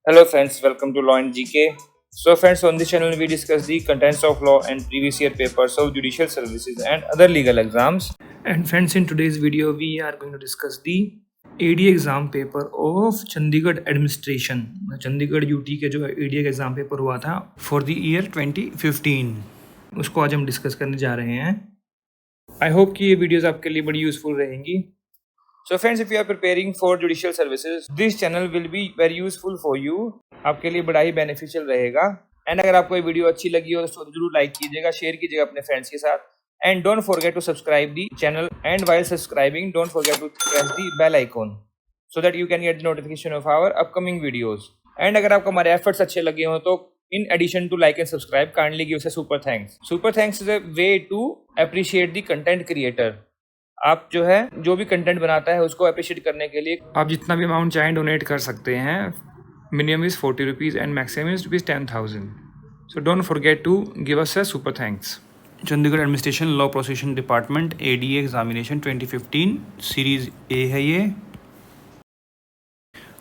Hello friends, welcome to Law and GK. So friends, on this channel we discuss the contents of law and previous year papers of judicial services and other legal exams. And friends, in today's video we are going to discuss the AD exam paper of Chandigarh administration. Chandigarh UT के जो AD exam paper हुआ था for the year 2015, उसको आज हम discuss करने जा रहे हैं. आई होप कि ये वीडियोस आपके लिए बड़ी यूजफुल रहेंगी. So friends, if you are preparing for judicial services, this channel will be very useful for you. आपके लिए बड़ा ही बेनिफिशियल रहेगा. एंड अगर आपको ये वीडियो अच्छी लगी हो तो जरूर लाइक कीजिएगा, शेयर कीजिएगा अपने फ्रेंड्स के साथ. And don't forget to subscribe the channel. And while subscribing, don't forget to press the bell icon so that you can get the notification of our upcoming videos. And अगर आपको हमारे efforts अच्छे लगे हो तो in addition to like and subscribe, kindly give us a super thanks. Super thanks is a way to appreciate the content creator. आप जो है जो भी कंटेंट बनाता है उसको अप्रिशिएट करने के लिए आप जितना भी अमाउंट चाहें डोनेट कर सकते हैं. Minimum is 40 rupees and maximum is ₹10,000. So don't forget to give us a super thanks. Chandigarh administration law prosecution department ADA examination 2015 series A है ये.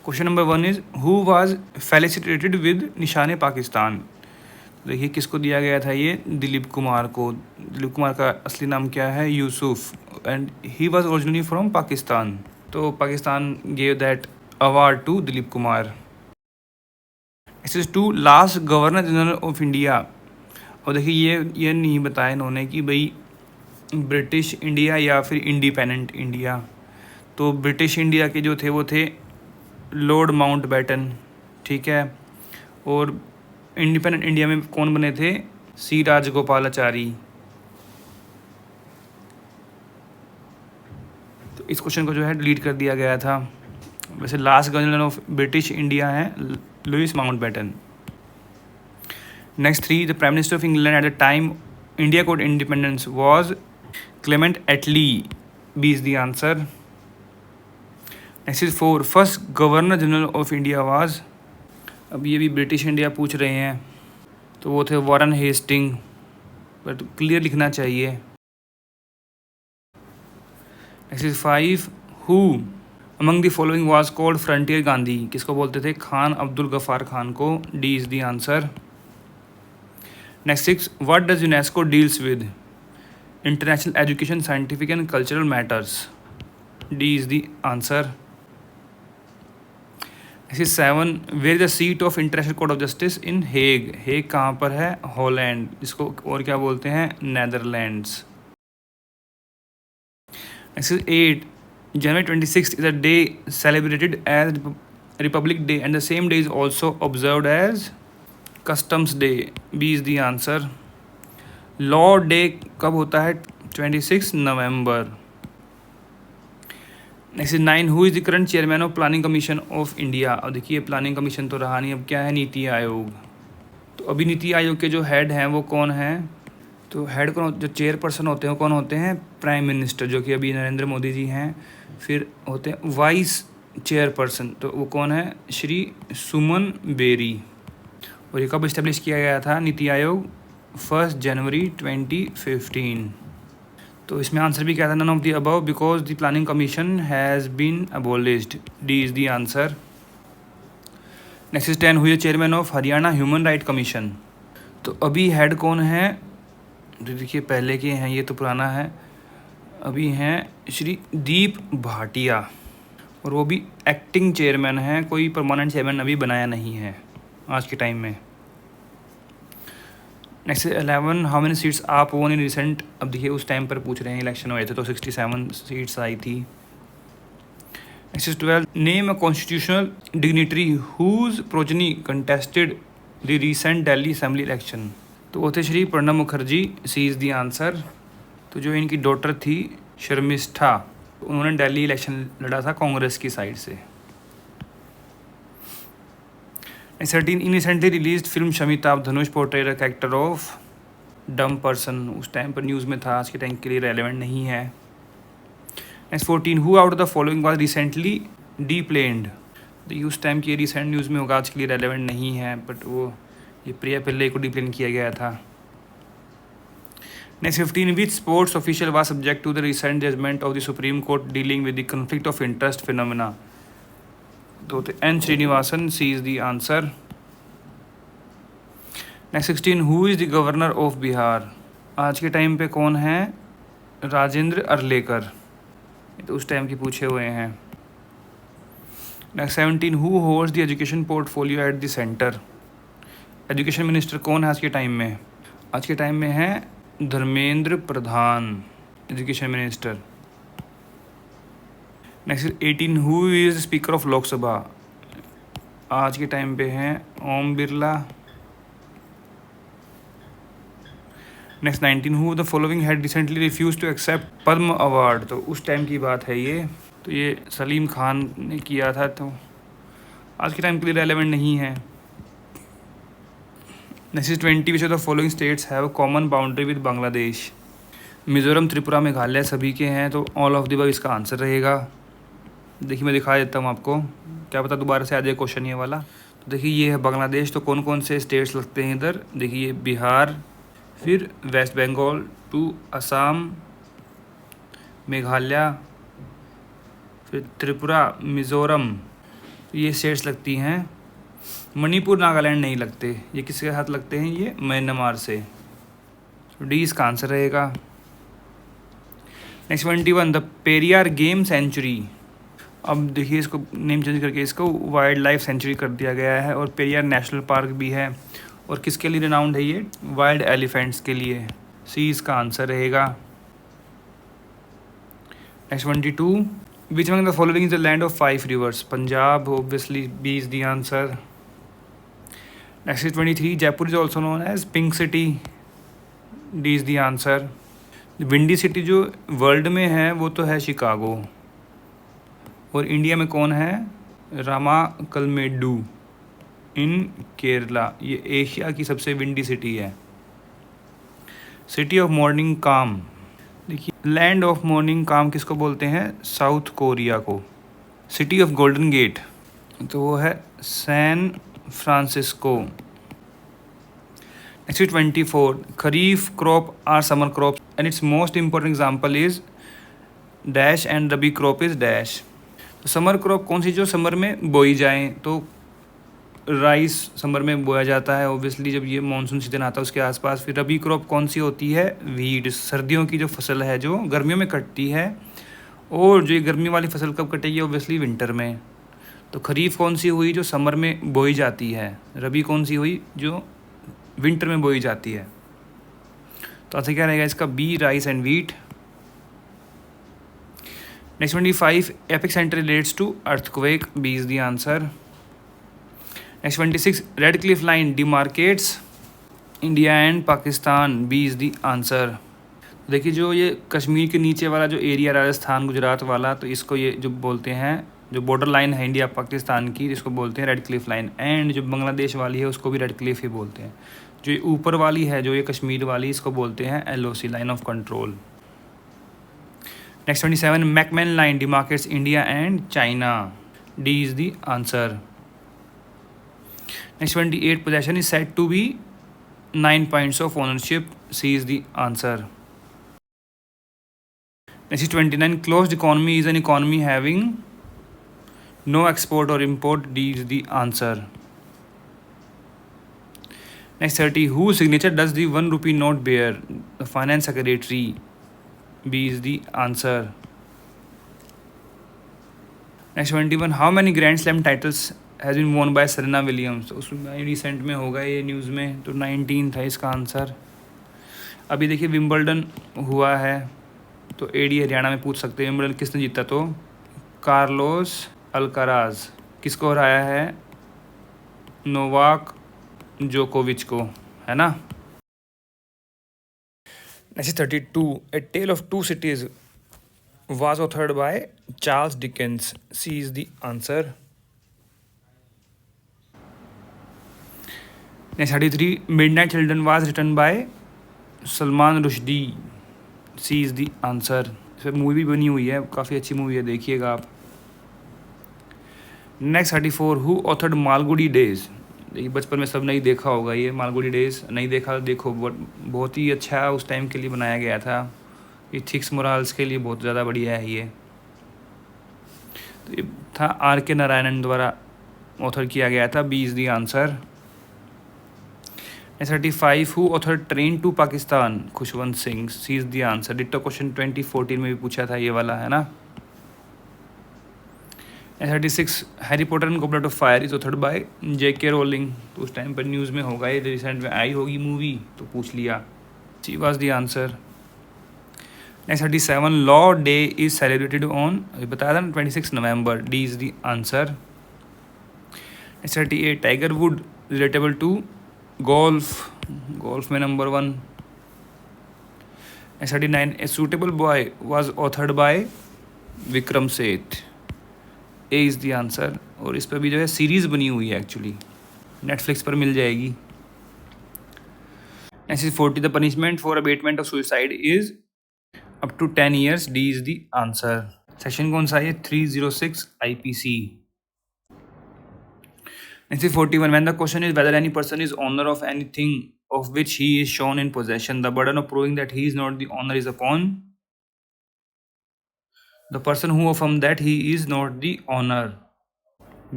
Question number 1 is who was felicitated with Nishan Pakistan. देखिए किसको दिया गया था ये, दिलीप कुमार को. दिलीप कुमार का असली नाम क्या है, Yusuf, and he was originally from Pakistan. तो Pakistan gave that award to Dilip Kumar. This is to last governor general of India. और देखिए ये नहीं बताया इन्होंने कि भाई ब्रिटिश इंडिया या फिर इंडिपेंडेंट इंडिया. तो ब्रिटिश इंडिया के जो थे वो थे लॉर्ड माउंटबेटन, ठीक है. और इंडिपेंडेंट इंडिया में कौन बने थे, सी राजगोपालाचारी. तो इस क्वेश्चन को जो है डिलीट कर दिया गया था. वैसे last governor of British India है Louis Mountbatten. Next 3, the prime minister of England at the time India got independence was Clement Attlee. B is the answer. Next is 4, first governor general of India was. अब ये भी British India पूछ रहे हैं तो वो थे Warren Hasting, but clear लिखना चाहिए. Next is 5, who among the following was called frontier Gandhi. किसको बोलते थे, खान अब्दुल गफ्फार खान को. D is the answer. Next 6, what does UNESCO deals with, international education, scientific and cultural matters. D is the answer. This is 7, where is the seat of International Court of Justice in Hague. Hague कहाँ पर है, Holland, जिसको और क्या बोलते हैं, Netherlands. This is 8, January 26th is a day celebrated as Republic Day and the same day is also observed as Customs Day. B is the answer. Law Day कब होता है, 26 नवंबर. Next 9, who is the current chairman of planning commission of India. और देखिए planning commission तो रहा नहीं, अब क्या है, नीति आयोग. तो अभी नीति आयोग के जो हेड हैं वो कौन हैं, तो हेड कौन, जो चेयरपर्सन होते हैं वो कौन होते हैं, प्राइम मिनिस्टर, जो कि अभी नरेंद्र मोदी जी हैं. फिर होते हैं वाइस चेयरपर्सन, तो वो कौन है, श्री सुमन बेरी. और ये कब इस्टेब्लिश किया गया था नीति आयोग, 1 जनवरी 2015. तो इसमें आंसर भी क्या था, none of the above because the planning commission has been abolished. D is the answer. Next is 10, हुई chairman of Haryana human right commission. तो अभी हेड कौन है, देखिए पहले के हैं, ये तो पुराना है. अभी हैं श्री दीप भाटिया, और वो भी एक्टिंग चेयरमैन है, कोई परमानेंट चेयरमैन अभी बनाया नहीं है आज के टाइम में. नेक्स्ट 11, हाउ मेनी सीट्स आप वोन इन रिसेंट. अब देखिए उस टाइम पर पूछ रहे हैं, इलेक्शन हुए थे तो 67 सीट्स आई थी. Next 12, name a constitutional dignitary whose progeny contested the recent Delhi assembly election. तो वो थे Shri Pranab Mukherjee. C is the answer. तो जो इनकी डॉटर थी शर्मिष्ठा, उन्होंने दिल्ली इलेक्शन लड़ा था कांग्रेस की साइड से. 13, in recently release film Shamitabh Dhanush portrayed a character of dumb person. उस टाइम पर न्यूज़ में था, आज के टाइम के लिए रेलेवेंट नहीं है. Next 14, who out of the following was recently deplaned. उस टाइम की रिसेंट न्यूज़ में होगा, आज के लिए रेलेवेंट नहीं है, बट वो ये प्रिया पिल्ले को डीप्लेन किया गया था. Next 15, which sports official was subject to the recent judgement of the supreme court dealing with the conflict of interest phenomena. तो N Srinivasan, C is the answer. Next 16, who is the governor of Bihar? आज के time पे कौन है? राजेंद्र अरलेकर, ये तो उस time के पूछे हुए हैं। Next 17, who holds the education portfolio at the centre? Education minister कौन है आज के टाइम में? आज के टाइम में है Dharmendra Pradhan, education minister. Next 18, who is speaker of Lok Sabha? आज के टाइम पे हैं Om Birla. Next 19, who the following had recently refuse to accept Padma award? तो उस टाइम की बात है ये, तो ये सलीम खान ने किया था, तो आज के टाइम के लिए रेलेवेंट नहीं है। Next 20, which of the following states have common boundary with Bangladesh? Mizoram, Tripura, Meghalaya सभी के हैं, तो ऑल ऑफ द अबव इसका आंसर रहेगा। देखिए मैं दिखा देता हूँ आपको, क्या पता दोबारा से आ जाए क्वेश्चन ये वाला। तो देखिए ये है बांग्लादेश, तो कौन कौन से स्टेट्स लगते हैं इधर? देखिए बिहार, फिर वेस्ट बंगाल टू असम, मेघालय, फिर त्रिपुरा, मिज़ोरम, तो ये स्टेट्स लगती हैं। मणिपुर, नागालैंड नहीं लगते। ये किसके साथ लगते हैं? ये म्यांमार से। डी इसका आंसर रहेगा। Next 21, the Periyar game sanctuary. अब देखिए इसको नेम चेंज करके इसको वाइल्ड लाइफ सेंचुरी कर दिया गया है, और पेरियार नेशनल पार्क भी है। और किसके लिए रिनाउंड है ये? वाइल्ड एलिफेंट्स के लिए। सी इसका आंसर रहेगा। Next 22, which among the following is the land of 5 rivers? Punjab, obviously B is the answer. Next 23, Jaipur is also known as pink city, D is the answer. Windy city जो world में है वो तो है शिकागो, और India में कौन है? रामाकलमेडू इन केरला, ये एशिया की सबसे विंडी सिटी है। सिटी ऑफ मॉर्निंग काम, देखिए लैंड ऑफ मॉर्निंग काम किसको बोलते हैं? साउथ कोरिया को। सिटी ऑफ गोल्डन गेट, तो वो है San Francisco. Next 24, kharif crop are summer crop and its most important example is dash and rabi crop is dash. तो summer crop कौन सी जो समर में बोई जाएँ? तो राइस समर में बोया जाता है ऑब्वियसली, जब ये मानसून सीजन आता है उसके आसपास। फिर रबी क्रॉप कौन सी होती है? वीट, सर्दियों की जो फसल है जो गर्मियों में कटती है। और जो ये गर्मी वाली फसल कब कटेगी? ऑब्वियसली विंटर में। तो खरीफ कौन सी हुई? जो समर में बोई जाती है। रबी कौन सी हुई? जो विंटर में बोई जाती है। तो ऐसे क्या रहेगा इसका? B, rice and wheat. Next 25, epicentre relates to earthquake, B is the answer. Next 26, Radcliffe line demarcates India and Pakistan, B is the answer. देखिए जो ये कश्मीर के नीचे वाला जो एरिया राजस्थान गुजरात वाला, तो इसको ये जो बोलते हैं, जो बॉर्डर लाइन है इंडिया पाकिस्तान की, जिसको बोलते हैं रेड क्लिफ लाइन। एंड जो बांग्लादेश वाली है उसको भी रेड क्लिफ ही बोलते हैं। जो ये ऊपर वाली है, जो ये कश्मीर वाली, इसको बोलते हैं LOC, line of control. Next 27, McMahon line demarcates India and China, D is the answer. Next 28, possession is said to be 9 points of ownership, C is the answer. Next is 29, closed economy is an economy having no export or import, D is the answer. Next 30, whose signature does the 1 rupee note bear? The finance secretary, B is the answer. Next 21, how many Grand Slam titles has been won by Serena Williams? उसमें recent में होगा ये news में, तो 19 था इसका answer. अभी देखिए विंबलडन हुआ है, तो AD हरियाणा में पूछ सकते हैं विंबलडन किसने जीता? तो कार्लोस अल्काराज। किसको हराया है? नोवाक जोकोविच को, है ना। Next 32, A tale of two cities was authored by Charles Dickens, C is the answer. Next 33, midnight children was written by Salman Rushdie, C is the answer. इस पर मूवी बनी हुई है, काफ़ी अच्छी मूवी है, देखिएगा आप। Next 34, who authored Malgudi days? देखिए बचपन में सब नहीं देखा होगा ये मालगुडी डेज, नहीं देखा देखो, बहुत ही अच्छा उस टाइम के लिए बनाया गया था। इथिक्स मोरल्स के लिए बहुत ज़्यादा बढ़िया है ये। तो ये था R.K. नारायणन द्वारा ऑथर किया गया था। B is the answer. 35 who author train to Pakistan? Khushwant Singh. C is the answer. Ditto question 2014 में भी पूछा था ये वाला, है ना। 36 Harry Potter and goblet of fire is authored bye J.K. Rolling. तो उस टाइम पर न्यूज़ में होगा, ये रिसेंट में आई होगी मूवी, तो पूछ लिया। C was the answer. 37 law day is celebrated on, बताया था ना, 26 नवंबर। D is the answer. 38 Tiger Wood relatable to golf, golf में number 1। 39 A suitable boy was authored by Vikram Seth. A is the answer. और इस पर भी जो है सीरीज़ बनी हुई है, एक्चुअली नेटफ्लिक्स पर मिल जाएगी। 40 the punishment for abetment of suicide is up to 10 years। D is the answer. Section कौन सा है? 306 IPC। 41 when the question is whether any person is owner of anything of which he is shown in possession, the burden of proving that he is not the owner is upon the person who affirms that he is not the owner।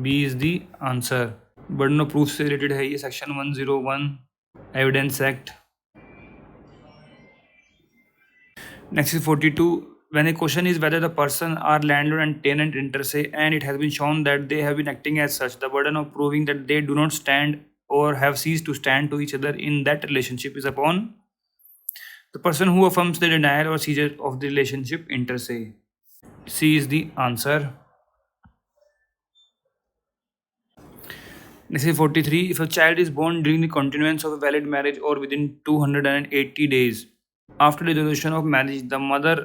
B is the answer। burden of proof से related है ये section 101 evidence act। next is 42 when a question is whether the person are landlord and tenant inter se and it has been shown that they have been acting as such, the burden of proving that they do not stand or have ceased to stand to each other in that relationship is upon the person who affirms the denial or seizure of the relationship inter se। C is the answer। This is 43 if a child is born during the continuance of a valid marriage or within 280 days after the dissolution of marriage, the mother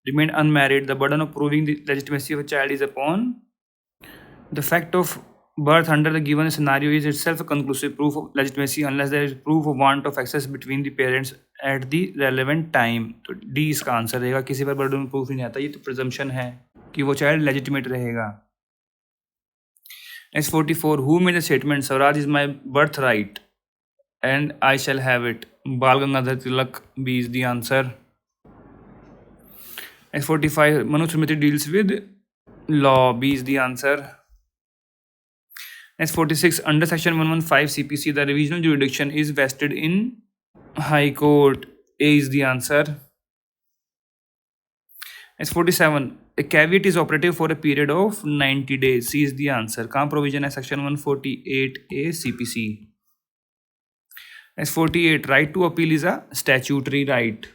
remained unmarried, the burden of proving the legitimacy of a child is upon the fact of birth under the given scenario is itself a conclusive proof of legitimacy unless there is proof of want of access between the parents at the relevant time। तो D इसका answer रहेगा। किसी पर burden proof नहीं आता, ये तो presumption है कि वो चाइल्ड लेजिटिमेट रहेगा। Next 44 who made the statement Swaraj is my birthright and I shall have it? Bal Gangadhar Tilak। B is the answer। Next 45 Manu Smriti deals with law। B is the answer। Next 46 under section 115 CPC the revisional jurisdiction is vested in High Court। A is the answer। Next 47 a caveat is operative for a period of 90 days। C is the answer। कहाँ provision है? section 148A CPC। Next 48 right to appeal is a statutory right।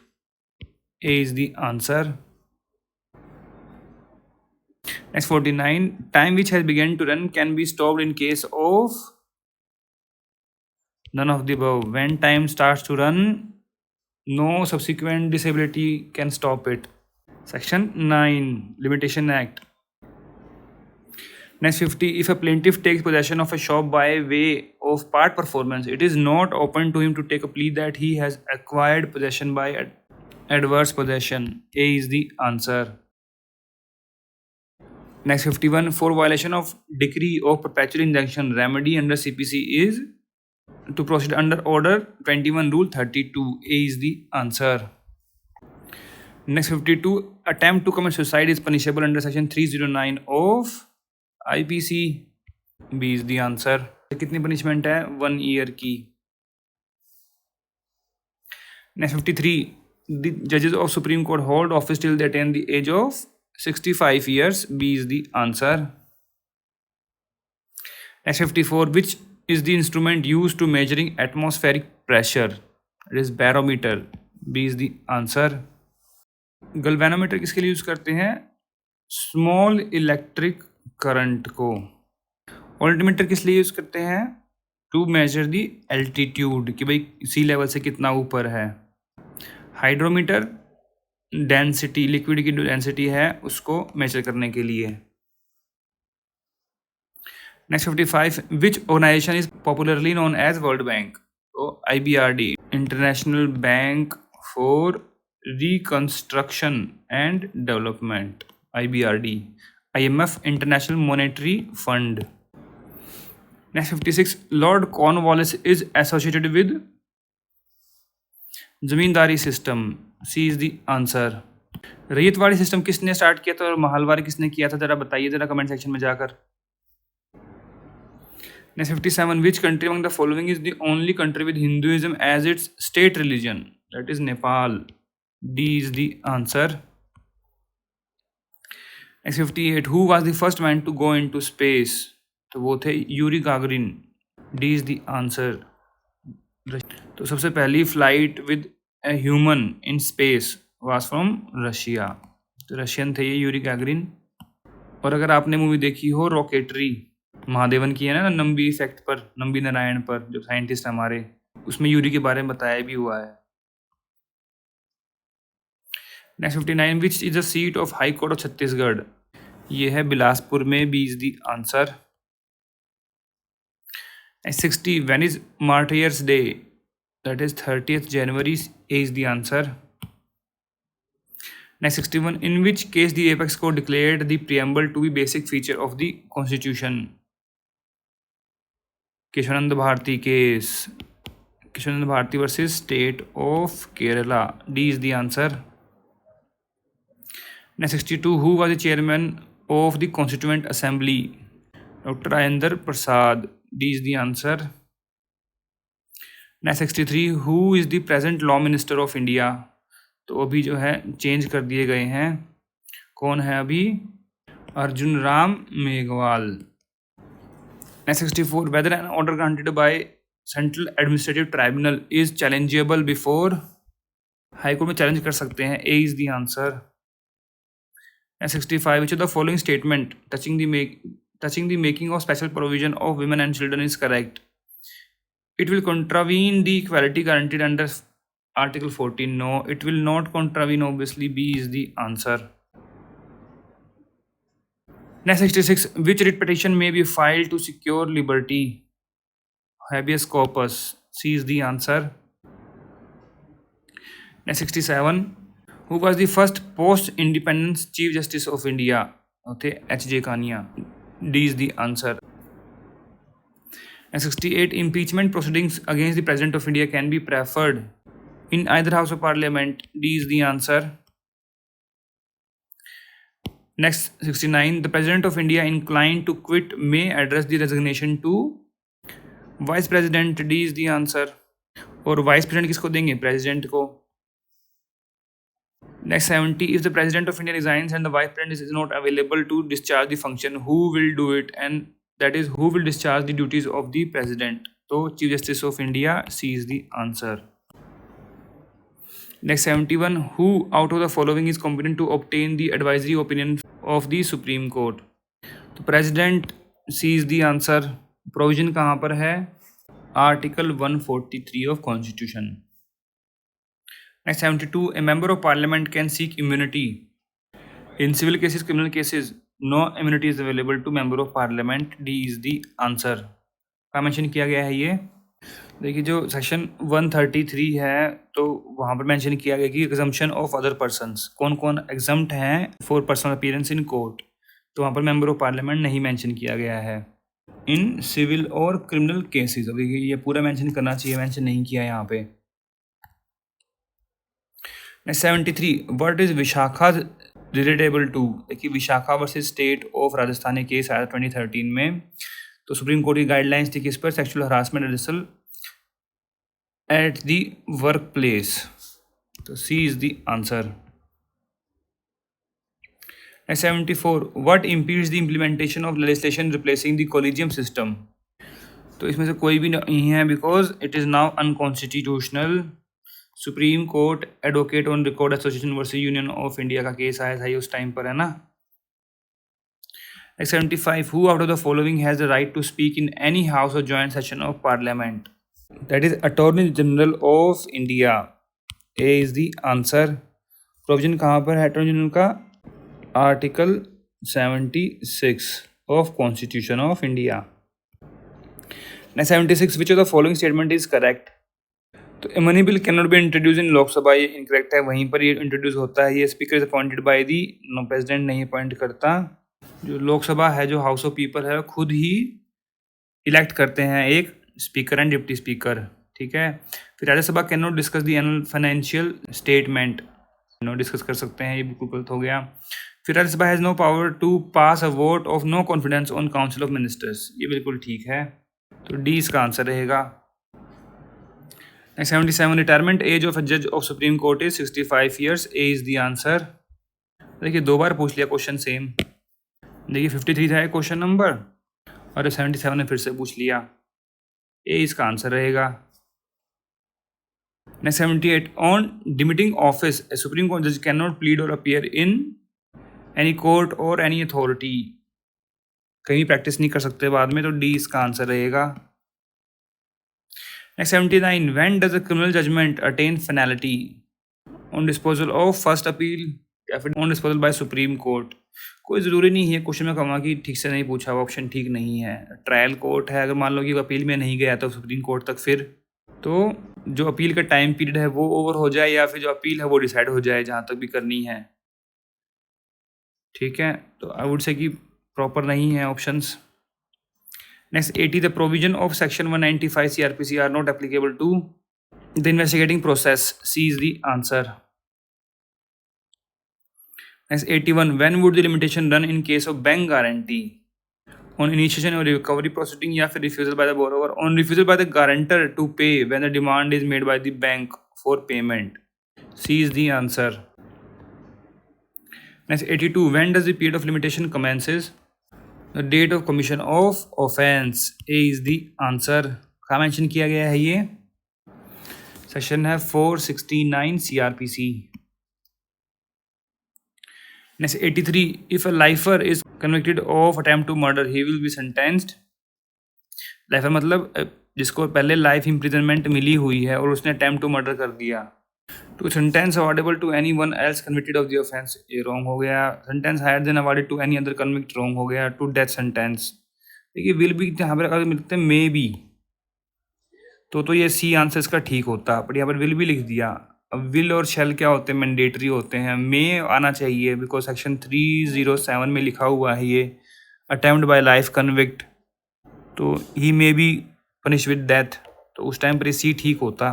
A is the answer। Next 49 time which has begun to run can be stopped in case of none of the above। when time starts to run, no subsequent disability can stop it। section 9 Limitation Act। Next 50 if a plaintiff takes possession of a shop by way of part performance, it is not open to him to take a plea that he has acquired possession by adverse possession। A is the answer। Next 51 for violation of decree of perpetual injunction, remedy under CPC is to proceed under order 21 rule 32। A is the answer। Next 52 attempt to commit suicide is punishable under section 309 of IPC। B is the answer। कितनी punishment है? 1 year की। Next 53 the judges of Supreme Court hold office till they attain the age of 65 years। B is the answer। Next 54 which is the instrument used to measuring atmospheric pressure? It is barometer। B is the answer। गल्वेनोमीटर किसके लिए use करते हैं? Small electric current को। Voltmeter किस लिए use करते हैं? To measure the altitude, कि भाई सी लेवल से कितना ऊपर है। हाइड्रोमीटर डेंसिटी, लिक्विड की डेंसिटी है उसको मेजर करने के लिए। Next 55 which organisation is popularly known as world bank? तो IBRD international bank for reconstruction and development. IBRD। IMF international monetary fund. Next 56 Lord Cornwallis is associated with zamindari system. C is the answer। Ryotwari system किसने start किया था और महलवारी किसने किया था, जरा बताइए जरा कमेंट सेक्शन में जाकर। Next 57, which country among the following is the only country with Hinduism as its state religion, that is Nepal, D is the answer. Next 58, who was the first man to go into space, तो वो थे Yuri Gagarin, D is the answer. तो सबसे पहली flight with a human in space was from Russia, तो Russian थे ये Yuri Gagarin. और अगर आपने मूवी देखी हो रॉकेटरी, महादेवन की है ना, नंबी इफेक्ट पर, नंबी नारायण पर, जो साइंटिस्ट हमारे, उसमें यूरी के बारे में बताया भी हुआ है। Next 59, which is the seat of high court of Chhattisgarh, ये है बिलासपुर में, B is the answer. 60, when is Martyrs Day, that is 30th January, A is the answer. Next 61, in which case the apex court declared the preamble to be basic feature of the constitution, Keshavananda Bharati case, Keshavananda Bharati versus state of Kerala, D is the answer. Next 62, who was the chairman of the Constituent Assembly, Dr. Rajendra Prasad, D is the answer. Next 63, who is the present law minister of India, तो अभी जो है change कर दिए गए हैं, कौन है अभी, Arjun Ram Meghwal. Next 64, whether an order granted by Central Administrative Tribunal is challengeable before, high court में चैलेंज कर सकते हैं, A is the answer. Next 65, which of the following statement touching the making of special provision of women and children is correct? It will contravene the equality guaranteed under Article 14. No, it will not contravene, obviously, B is the answer. Next 66, which writ petition may be filed to secure liberty? Habeas corpus, C is the answer. Next 67, who was the first post-independence Chief Justice of India? Okay, H.J. Kania, D is the answer. And 68, impeachment proceedings against the President of India can be preferred in either House of Parliament, D is the answer. Next 69, the President of India inclined to quit may address the resignation to Vice President, D is the answer. और Vice President किसको देंगे, President को। Next 70, if the President of India resigns and the Vice President is not available to discharge the function, who will do it, and that is who will discharge the duties of the President? तो Chief Justice of India, C is the answer. Next 71, who out of the following is competent to obtain the advisory opinion of the Supreme Court? तो President, C is the answer. Provision कहाँ पर है, Article 143 of Constitution. Next 72, a member of Parliament can seek immunity in civil cases, criminal cases. No immunity is available to member of Parliament. D is the answer. कहाँ mention किया गया है ये, देखिए जो सेक्शन 133 है तो वहाँ पर मेंशन किया गया कि एग्जम्पशन ऑफ अदर पर्सन्स, कौन कौन एग्जम्प्ट हैं for personal appearance in court, तो वहाँ पर मेंबर ऑफ पार्लियामेंट नहीं मेंशन किया गया है इन सिविल और क्रिमिनल केसेस। अब देखिए ये पूरा मेंशन करना चाहिए, मेंशन नहीं किया यहाँ पे। Next 73, what is Vishakha relatable to, देखिए Vishakha versus state of Rajasthan case आया 2013 में, तो सुप्रीम कोर्ट की गाइडलाइंस थी किस पर, sexual harassment redressal at the work place, तो C is the answer. 74, what impedes the implementation of legislation replacing the collegium system, तो इसमें से कोई भी नहीं है because it is now unconstitutional. Supreme court advocate on record association versus union of India का case आया था उस टाइम पर, है ना। 75, who out of the following has the right to speak in any house or joint session of parliament, that is Attorney General of India, A is the answer. Provision कहाँ पर है attorney general का, article 76 of constitution of India. 76, which of the following statement is correct, तो money bill can not be introduce इन लोकसभा, ये incorrect है, वहीं पर ये इंट्रोड्यूस होता है, ये speaker is appointed by the, president नहीं अपॉइंट करता, जो लोकसभा है जो हाउस ऑफ पीपल है खुद ही इलेक्ट करते हैं एक स्पीकर एंड डिप्टी स्पीकर, ठीक है। फिर Rajya Sabha can not discuss the annual financial statement, no discuss कर सकते हैं, ये बिल्कुल गलत हो गया। फिर Rajya Sabha has no power to pass a vote of no confidence on council of ministers, ये बिल्कुल ठीक है, तो डी इसका आंसर रहेगा। 77 रिटायरमेंट एज ऑफ अ जज of Supreme court is 65 years, A is the answer. देखिए 2 बार पूछ लिया क्वेश्चन सेम। देखिए 53 था क्वेश्चन नंबर और 77 ने फिर से पूछ लिया, ए इसका आंसर रहेगा। Next 78 on demitting office a supreme court जज कैन नॉट प्लीड और अपीयर इन एनी कोर्ट और एनी अथॉरिटी, कहीं प्रैक्टिस नहीं कर सकते बाद में, तो डी इसका आंसर रहेगा। Next 79 when does a criminal judgment attain finality on disposal of first appeal या फिर on disposal by supreme court. कोई ज़रूरी नहीं है, क्वेश्चन में कहूँगा कि ठीक से नहीं पूछा हुआ, ऑप्शन ठीक नहीं है। ट्रायल कोर्ट है, अगर मान लो कि अपील में नहीं गया तो सुप्रीम कोर्ट तक, फिर तो जो अपील का टाइम पीरियड है वो ओवर हो जाए या फिर जो अपील है वो डिसाइड हो जाए, जहाँ तक भी करनी है, ठीक है। तो आई वुड से कि प्रॉपर नहीं है options. Next 80 the provision of section 195 CRPC are not applicable to the investigating process, C is the answer. Next 81 when would the limitation run in case of bank guarantee on initiation और recovery proceeding या फिर refusal by the borrower on refusal by the guarantor to pay when the demand is made by the bank for payment, C is the answer. Next 82 when does the period of limitation commences the date of commission of offence, A is the answer. कहाँ mention किया गया है ये? Section है 469 CRPC। Next 83 if a lifer is convicted of attempt to murder he will be sentenced, lifer मतलब जिसको पहले life imprisonment मिली हुई है और उसने अटेम्प्ट टू मर्डर कर दिया, to sentence awardable to any one else convicted of the offence, ये रॉन्ग हो गया। Sentence higher than awarded to any other convict, wrong हो गया। टू डेथ सेंटेंस, देखिए विल भी यहाँ पर अगर मिलते हैं मे बी, तो ये सी आंसर इसका ठीक होता, बट यहाँ पर विल भी लिख दिया। अब विल और शेल क्या होते हैं? मैंडेटरी होते हैं। मे आना चाहिए बिकॉज सेक्शन 307 में लिखा हुआ है ये अटेम्प्ट बाय लाइफ कन्विक्ट, तो ही may be punish with death, तो उस टाइम पर सी ठीक होता।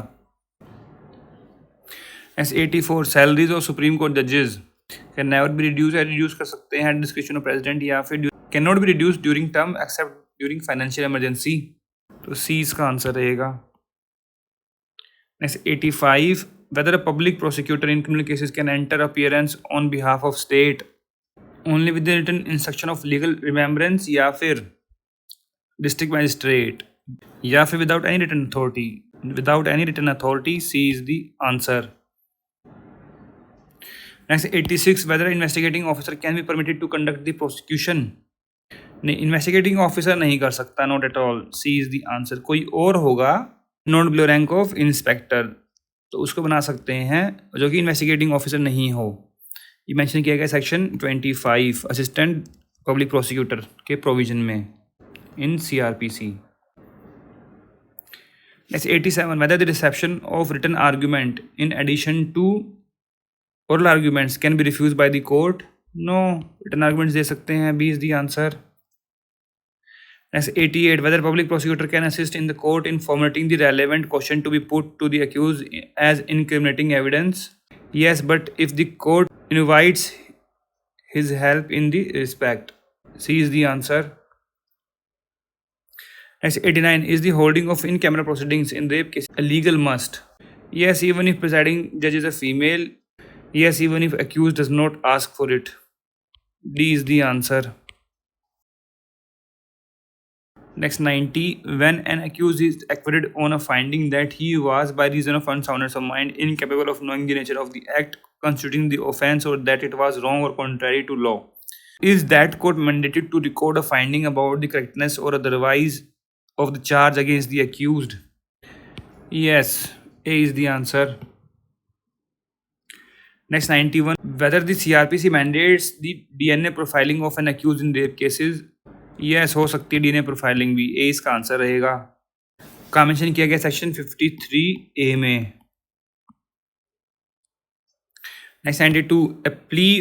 S84 salaries of Supreme Court जजेस can never be reduce, reduce कर सकते हैं डिस्क्रिप्शन ऑफ प्रेसिडेंट, या फिर can not be reduce during term except during financial emergency, तो सी इसका आंसर रहेगा। Next 85 whether a public prosecutor in criminal cases can enter appearance on behalf of state only with the written instruction of legal remembrance या फिर district magistrate या फिर without any written authority, without any written authority, C is the answer। Next 86 whether investigating officer can be permitted to conduct the prosecution, नहीं investigating officer नहीं कर सकता, not at all, C is the answer. कोई और होगा not below rank of inspector, तो उसको बना सकते हैं जो कि इन्वेस्टिगेटिंग ऑफिसर नहीं हो। ये मेंशन किया गया सेक्शन 25 असिस्टेंट पब्लिक प्रोसिक्यूटर के प्रोविजन में इन CRPC। Next 87 whether the reception of written argument in addition to oral arguments can be refused by the court, no, written arguments दे सकते हैं, B is the answer। Next 88 whether public prosecutor can assist in the court in formulating the relevant question to be put to the accused as incriminating evidence, yes, but if the court invites his help in the respect, C is the answer। Next 89 is the holding of in camera proceedings in rape case a legal must, yes, even if presiding judge is a female, yes, even if accused does not ask for it, D is the answer। Next 90 when an accused is acquitted on a finding that he was by reason of unsoundness of mind incapable of knowing the nature of the act constituting the offense or that it was wrong or contrary to law, is that court mandated to record a finding about the correctness or otherwise of the charge against the accused, yes, A is the answer। Next 91 whether the CRPC mandates the DNA profiling of an accused in rape cases, yes हो सकती है DNA profiling भी, ए इसका answer रहेगा। का mention किया गया section 53A में। Next 92 a plea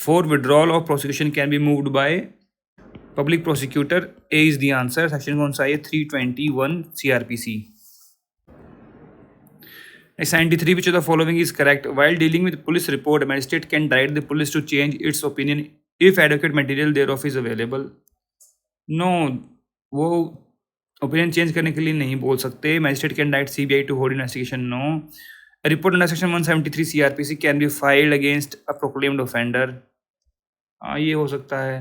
for withdrawal of prosecution can be moved by public prosecutor, A is the answer। Section कौन सा है? 321 CRPC। Next 93, which of the following is correct? While dealing with police report, a magistrate can direct the police to change its opinion if adequate material thereof is available. No, वो opinion change करने के लिए नहीं बोल सकते. Magistrate can direct CBI to hold investigation. No. A report under section 173 CRPC can be filed against a proclaimed offender. हाँ, ये हो सकता है.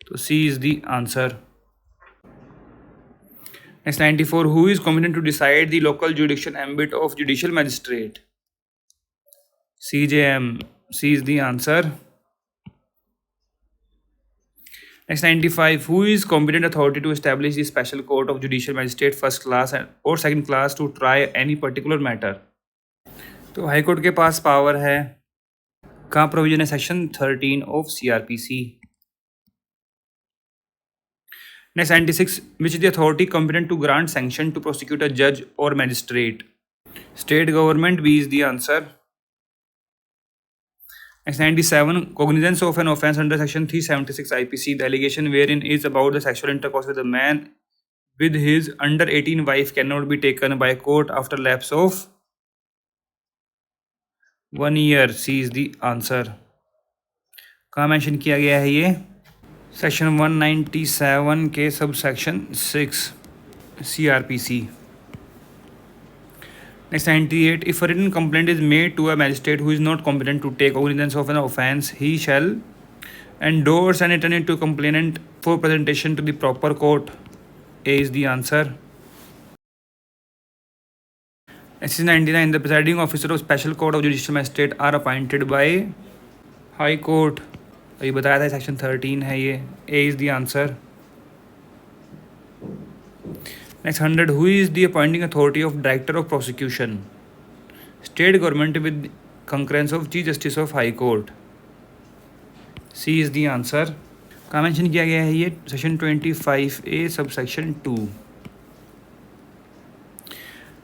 तो C is the answer. Next 94, who is competent to decide the local jurisdiction ambit of judicial magistrate? CJM. C is the answer. Next 95, who is competent authority to establish the special court of judicial magistrate first class or second class to try any particular matter? तो high court के पास power है. कहाँ provision है? Section 13 of CRPC. Next 96, which is the authority competent to grant sanction to prosecute a judge or magistrate? State government. B is the answer. Next 97, cognizance of an offence under section 376 IPC. The allegation wherein is about the sexual intercourse with a man with his under 18 wife cannot be taken by court after lapse of 1 year. C is the answer. कहाँ mention किया गया है ये? Section 197 के sub section 6 CRPC. Next 98, if a written complaint is made to a magistrate who is not competent to take cognizance of an offence, he shall endorse and return it to complainant for presentation to the proper court. A is the answer. Next is 99, the presiding officer of special court of judicial magistrate are appointed by High Court. ये बताया था section 13 है ये. A is the answer. Next 100, who is the appointing authority of director of prosecution? State government with concurrence of Chief Justice of High Court. C is the answer. कहाँ mention किया गया है ये? Section 25A subsection 2.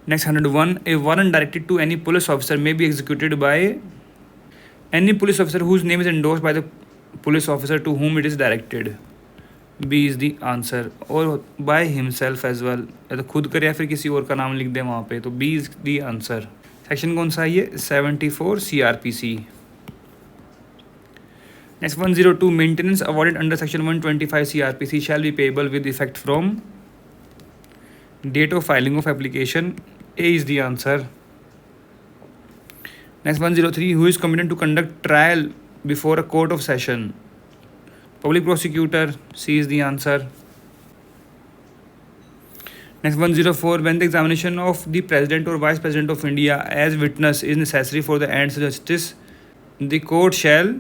Next 101, a warrant directed to any police officer may be executed by any police officer whose name is endorsed by the police officer to whom it is directed. B is the answer. और by himself as well, या तो खुद करे या फिर किसी और का नाम लिख दे वहाँ पे. तो B is the answer. Section कौन सा है ये? 74 CRPC. Next 102, maintenance awarded under section 125 CRPC shall be payable with effect from date of filing of application. A is the answer. Next 103, who is competent to conduct trial before a court of session? Public prosecutor. C is the answer. Next 104, when the examination of the President or Vice President of India as witness is necessary for the ends of justice, the court shall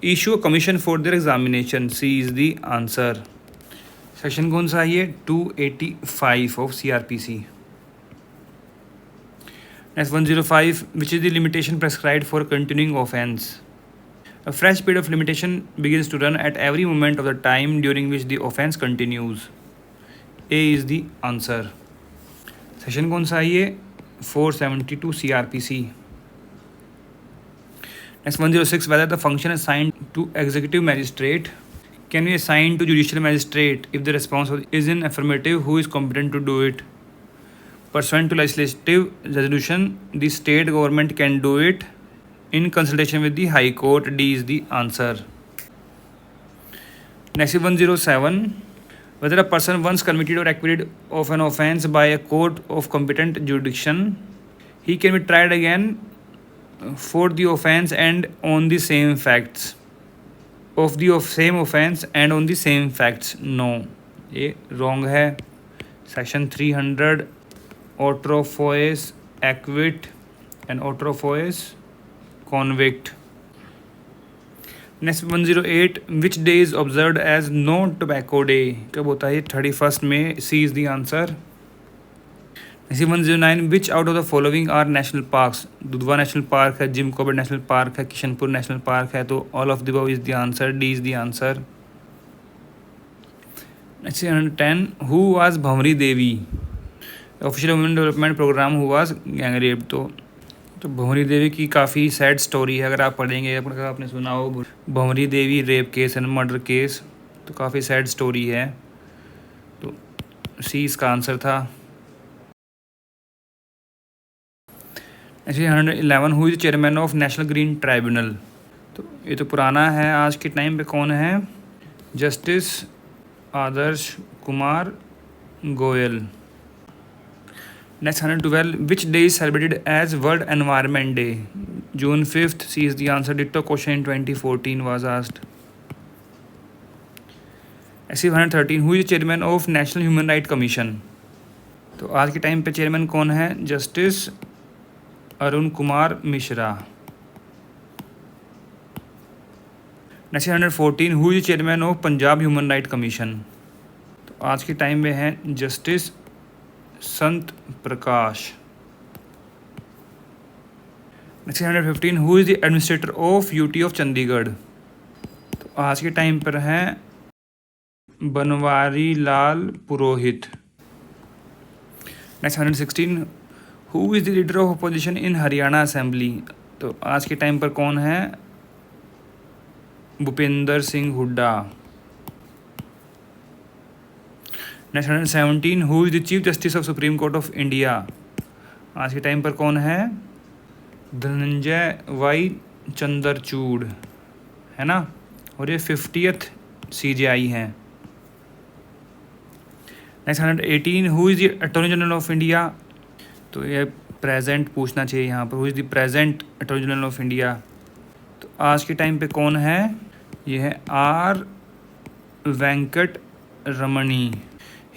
issue a commission for their examination. C is the answer. Section कौन सा है ये? 285 of CRPC. Next 105, which is the limitation prescribed for continuing offence? A fresh period of limitation begins to run at every moment of the time during which the offence continues. A is the answer. Section कौन सा है ये? 472 CRPC. Next 106, whether the function assigned to executive magistrate can be assigned to judicial magistrate if the response is in affirmative, who is competent to do it? Pursuant to legislative resolution, the state government can do it in consultation with the High Court. D is the answer. Next is 107, whether a person once convicted or acquitted of an offence by a court of competent jurisdiction, he can be tried again for the offence and on the same facts. Of the same offence and on the same facts. No, ये wrong है. Section 300, autrefois acquit and autrefois convict. Next 108, which day is observed as no tobacco day? कब होता है? 31st May. C is the answer. Next 109, which out of the following are national parks? Dudhwa national park है, Jim Corbett national park है, Kishanpur national park है. तो all of the above is the answer. D is the answer. Next 110, who was Bhamri Devi? Official of Women Development Program who was gang raped. तो भंवरी देवी की काफ़ी sad story है. अगर आप पढ़ेंगे, अगर आपने सुना हो Bhanwari Devi rape case and murder case, तो काफ़ी सैड स्टोरी है. तो सी इसका आंसर था. ऐसे 111 who is chairman of national green tribunal. तो ये तो पुराना है, आज के टाइम पे कौन है? Justice Adarsh Kumar Goel. Next 112 which day is celebrated as world environment day? June 5th. C is the answer. Ditto question in 2014 was asked. SC 113 who is chairman of national human right commission? तो आज के time पे chairman कौन है? Justice Arun Kumar Mishra. Next 114 who is chairman of Punjab human right commission? तो आज के time में है justice Sant Prakash. Next 115 who is the administrator of UT of Chandigarh? तो आज के टाइम पर हैं Banwari Lal Purohit. Next 116 who is the leader of opposition in Haryana assembly? तो आज के टाइम पर कौन है? Bhupendra Singh Hooda. Next 117 who is the chief justice of Supreme court of India? आज के टाइम पर कौन है? धनंजय वाई चंद्रचूड़, है ना, और ये 50th CJI हैं। Next 118 who is the attorney general of India? तो ये प्रेजेंट पूछना चाहिए यहाँ पर, who is the present attorney general of India? तो आज के टाइम पे कौन है? ये है are Venkat Ramani.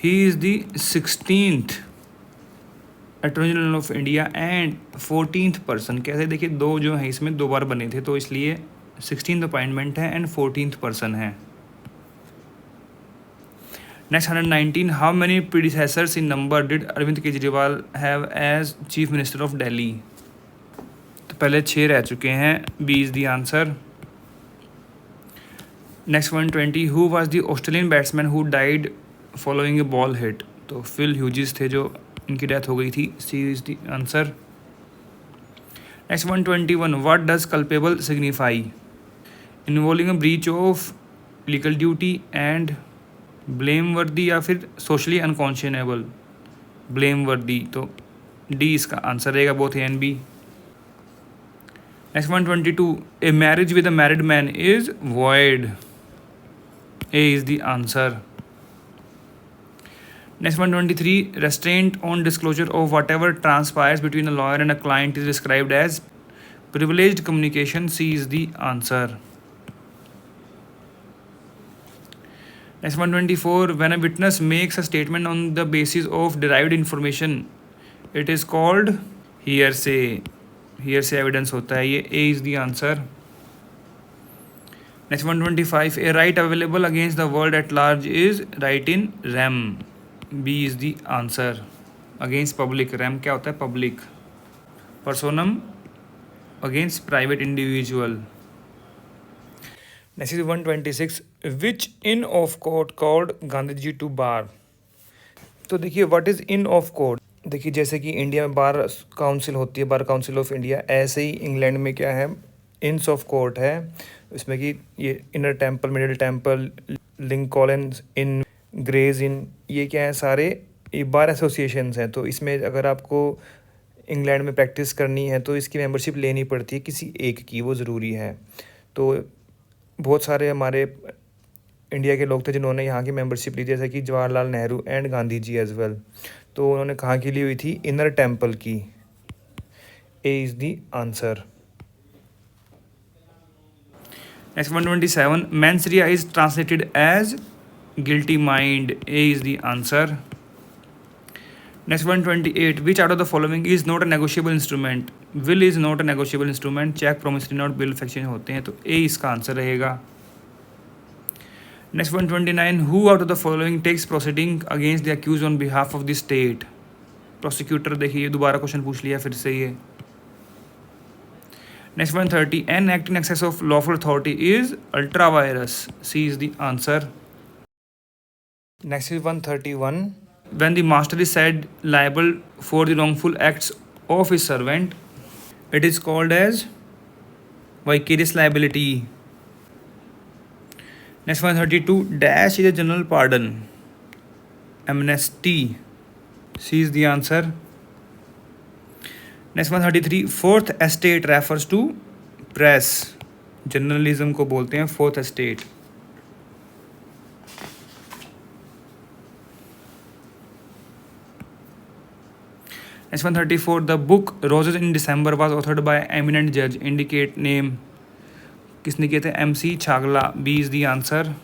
He is the 16th attorney general of India and 14th person. कैसे? देखिए, दो जो हैं इसमें दो बार बने थे, तो इसलिए 16th अपॉइंटमेंट है एंड 14th पर्सन है। Next 119 how many predecessors in number did Arvind Kejriwal have as chief minister of Delhi? तो पहले 6 रह चुके हैं, B is the answer. Next 120 who was the Australian batsman who died following a ball hit? तो Phil Hughes थे जो इनकी डेथ हो गई थी, C is the answer. Next 121 what does culpable signify? Involving a breach of legal duty and blame वर्दी या फिर सोशली अनकॉन्शनेबल? ब्लेम वर्दी, तो डी इसका आंसर रहेगा, both A and B. Next 122 A marriage with a married man is void? A is the answer. Next 123 restraint on disclosure of whatever transpires between a lawyer and a client is described as privileged communication. C is the answer. Next 124 when a witness makes a statement on the basis of derived information it is called hearsay. Hearsay evidence होता है ये, A is the answer. Next 125 a right available against the world at large is right in rem. B is the answer. Against public, rem क्या होता है? Public. Personam against private individual. Next 126 which inn of court called Gandhi ji to bar? तो देखिए what is inn of court. देखिए जैसे कि India में bar council होती है, बार काउंसिल ऑफ इंडिया, ऐसे ही इंग्लैंड में क्या है? इन्स ऑफ कोर्ट है। इसमें कि ये इनर टेम्पल, मिडिल टेम्पल, लिंकॉलन इन, ग्रेज इन, ये क्या है? सारे ये बार एसोसिएशंस हैं। तो इसमें अगर आपको इंग्लैंड में प्रैक्टिस करनी है तो इसकी मेंबरशिप लेनी पड़ती है किसी एक की, वो ज़रूरी है। तो बहुत सारे हमारे इंडिया के लोग थे जिन्होंने यहाँ की मेंबरशिप ली, जैसे कि Jawaharlal Nehru and Gandhi ji as well. तो उन्होंने कहाँ की ली हुई थी? इनर टेम्पल की। A is the answer. Next 127 mens rea is translated as guilty mind. A is the answer. Next 128 which out of the following is not a negotiable instrument? Will is not a negotiable instrument. Check, promissory note, bill of exchange होते हैं, तो A इसका answer रहेगा। Next 129 who out of the following takes proceeding against the accused on behalf of the state? Prosecutor। देखिए दोबारा question पूछ लिया फिर से ये। Next 130 an act in excess of lawful authority is ultra virus. C is the answer. Next is 131 when the master is said liable for the wrongful acts of his servant it is called as vicarious liability. Next 132 dash is a general pardon, amnesty. C is the answer. Next 133 fourth estate refers to press, journalism को बोलते हैं fourth estate. Next 134 the book roses in December was authored by eminent जज, indicate name, किसने किए थे? MC Chagla, B is the answer.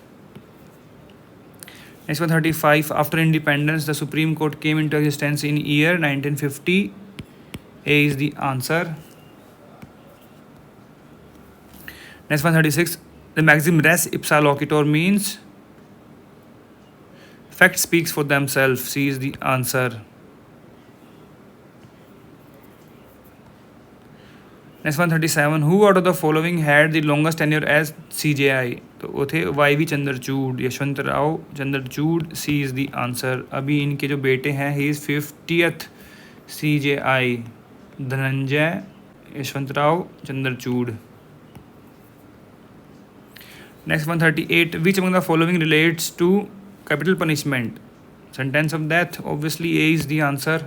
Next 135 after independence the Supreme Court came into existence in year 1950, A is the answer. Next 136 the maxim res ipsa loquitur means fact speaks for themselves, C is the answer. Next 137 who out of the following had the longest tenure as CJI, तो वो थे YV Chandrachud, Yashwant Rao Chandrachud, C is the answer. अभी इनके जो बेटे हैं ही is 50th CJI, Dhananjaya Yashwant Rao Chandrachud. Next 138 which among the following relates to capital punishment, sentence of death, obviously A is the answer.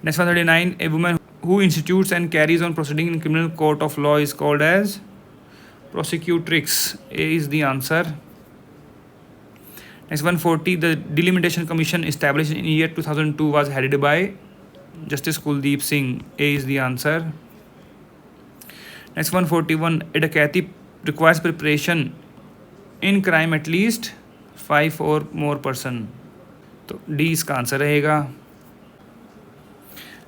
Next 139 A woman who institutes and carries on proceeding in criminal court of law is called as prosecutrix, A is the answer. Next 140 the delimitation commission established in year 2002 was headed by Justice Kuldeep Singh, A is the answer. Next 141 a dacoity requires preparation in crime at least 5 or more person, तो D इसका answer रहेगा।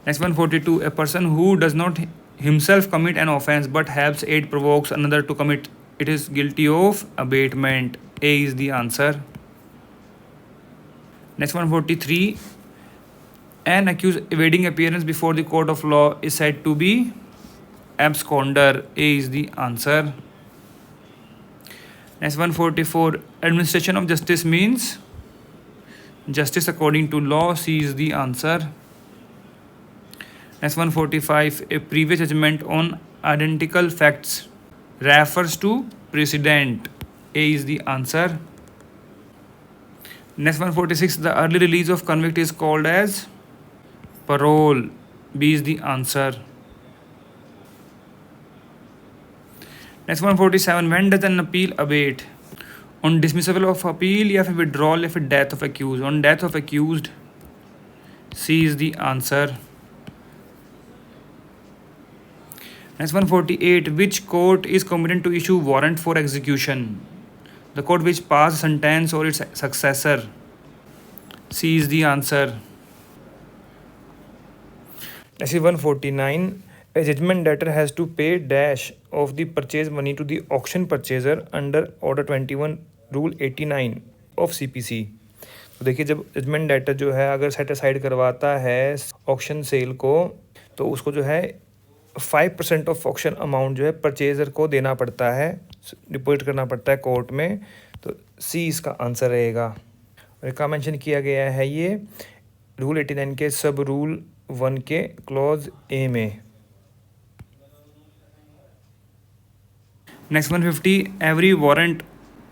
Next 142 a person who does not himself commit an offence but helps aid provokes another to commit it is guilty of abatement, A is the answer. Next 143 an accused evading appearance before the court of law is said to be absconder, A is the answer. Next 144 administration of justice means justice according to law, C is the answer. Next 145 a previous judgment on identical facts refers to precedent, A is the answer. Next 146 the early release of convict is called as parole, B is the answer. Next 147 when does an appeal abate, on dismissal of appeal या फिर withdrawal या फिर death of accused, on death of accused, C is the answer. Next 148 which court is competent to issue warrant for execution, the court which passed sentence or its successor, C is the answer. Next 149 a judgment debtor has to pay dash of the purchase money to the auction purchaser under order 21 rule 89 of CPC, तो देखिए जब judgement debtor जो है अगर set aside करवाता है auction cell को तो उसको जो है 5% ऑफ ऑक्शन अमाउंट जो है परचेजर को देना पड़ता है, डिपॉजिट करना पड़ता है कोर्ट में, तो C इसका आंसर रहेगा। और का मेंशन किया गया है ये रूल 89 के सब रूल 1 के क्लॉज A में। Next 150 every warrant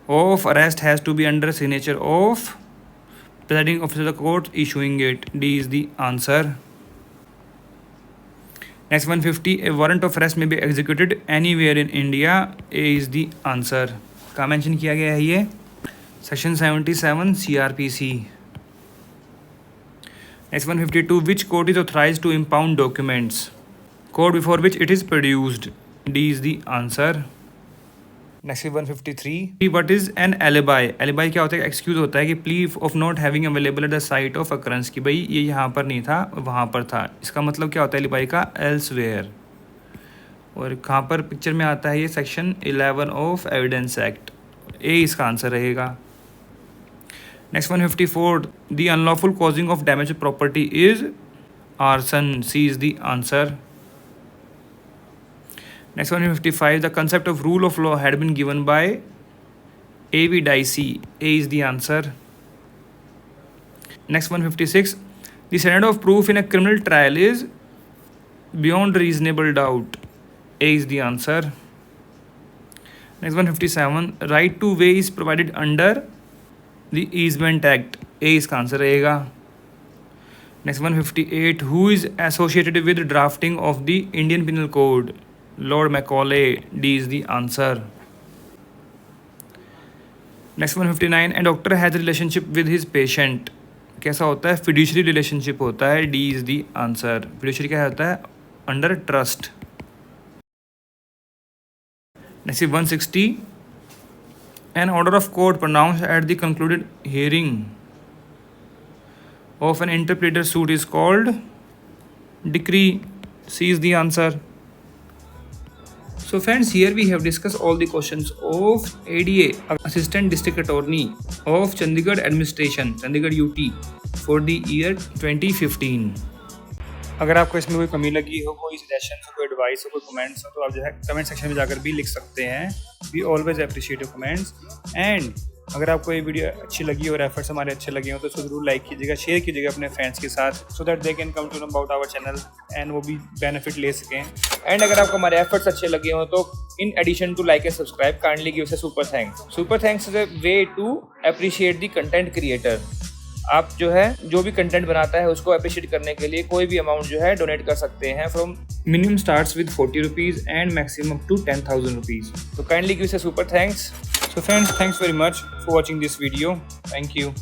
of arrest has to be under signature of presiding officer of the court issuing it, D is the answer. Next 150 a warrant of arrest may be executed anywhere in India, A is the answer। कहाँ mention किया गया है ये? Section 77 CRPC। Next 152 which court is authorized to impound documents, court before which it is produced, D is the answer। Next 153 what is an alibi, alibi क्या होता है? Excuse होता है कि plea of not having available at the site of occurrence, कि भाई ये यहाँ पर नहीं था वहाँ पर था। इसका मतलब क्या होता है alibi का? एल्सवेयर। और कहाँ पर पिक्चर में आता है ये? Section 11 of evidence act, A इसका आंसर रहेगा। Next 154 the unlawful causing of damage property is arson, C is the answer. Next 155 the concept of rule of law had been given by A.V. Dicey, A is the answer। Next 156 the standard of proof in a criminal trial is beyond reasonable doubt, A is the answer। Next 157 right to way is provided under the Easement Act, A इसका answer रहेगा। Next 158. Who is associated with drafting of the Indian Penal Code? Lord Macaulay. D is the answer. Next 159. A doctor has a relationship with his patient. कैसा होता है? Fiduciary relationship होता है. D is the answer. Fiduciary क्या होता है? Under trust. Next 160. An order of court pronounced at the concluded hearing of an interpreter suit is called decree. C is the answer. So friends, here we have discussed all the questions of ADA, Assistant District Attorney of Chandigarh Administration, Chandigarh UT for the year 2015. अगर आपको इसमें कोई कमी लगी हो, कोई suggestion हो, कोई एडवाइस हो, कोई कमेंट्स हो, तो आप जो है कमेंट सेक्शन में जाकर भी लिख सकते हैं. We always appreciate your comments. And अगर आपको ये वीडियो अच्छी लगी और एफर्ट्स हमारे अच्छे लगे हो तो इसको जरूर लाइक कीजिएगा, शेयर कीजिएगा अपने फ्रेंड्स के साथ, so that they can come to know about our channel and वो भी बेनिफिट ले सकें. एंड अगर आपको हमारे एफर्ट्स अच्छे लगे हो तो in addition to like and subscribe kindly give us a super thanks. Super thanks is a way to appreciate the content creator. आप जो है जो भी कंटेंट बनाता है उसको अप्रिशिएट करने के लिए कोई भी अमाउंट जो है डोनेट कर सकते हैं. From minimum starts with 40 rupees and maximum to 10,000 rupees. तो kindly give us a super thanks. So friends, thanks very much for watching this video. Thank you.